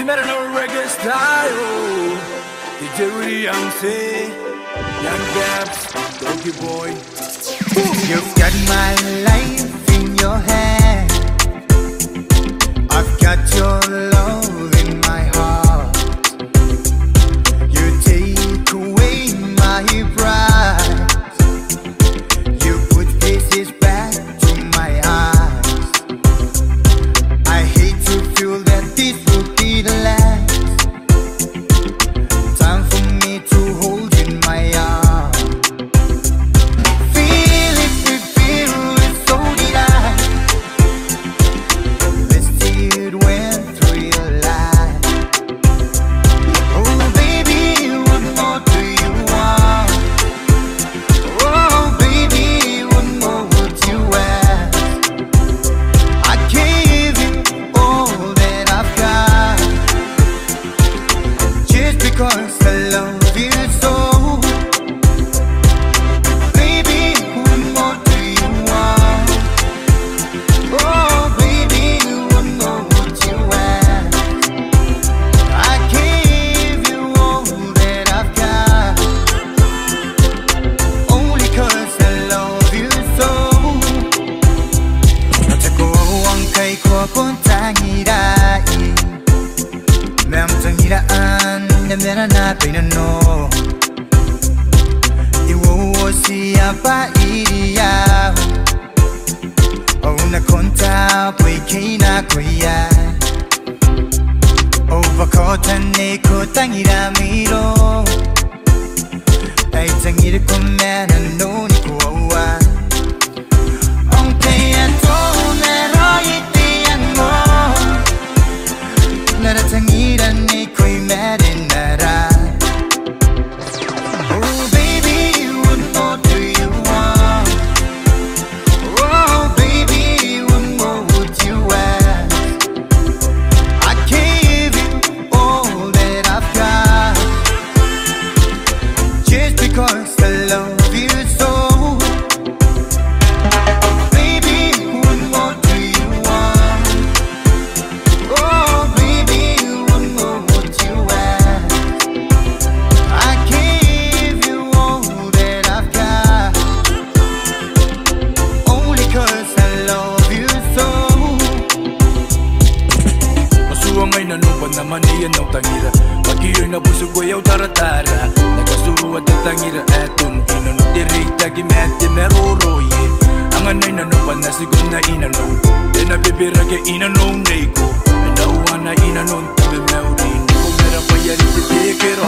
matter no reggae style. DJ William say, Young Gaps, Doggy Boy. You've got my life in your hand. I've got your love in my heart. You take away my pride. You put pieces back to my eyes. I hate to feel that this will be the last time for me to hold in my arms. Feel it, we feel it, so did I. Let's see it went through your life. Oh baby, what more do you want? Oh baby, what more would you ask? I gave you all that I've got, just because I love you so. Baby, what more do you want? Oh baby, what more would you ask? I gave you all that I've got, only 'cause I love you so. 너 자꾸 원가이 고본탕이라 맘통이라 안되면 하나 빼는 너 이워시야 바이리야 오나 콘타 보이케이나 고이야 오버코탄 내 코땅이라 미로 나이짱이를 꾸며는 눈이 고와 엉태야 또 내로 이때야 뭐 나라짱이란 네 코이 말은 나라. Oh baby, what more do you want? Oh baby, what more would you ask? I gave you all that I've got, just because I love you so. Baby, what more do you want? Oh baby, what more would you ask? I gave you all that I've got, only 'cause I love you so. Masuangay na nuban naman iyan ang tangira. Pag-iyo'y nabusog ko yaw taratara. Nagkasuruan ang tangira etun inanong dirita gimete meroroye. Ang anay na nuban na sigun na inanong de nabibirage inanong neiko. Nauwan na inanong tabi meurin. Kung meron pa yan itipikiro.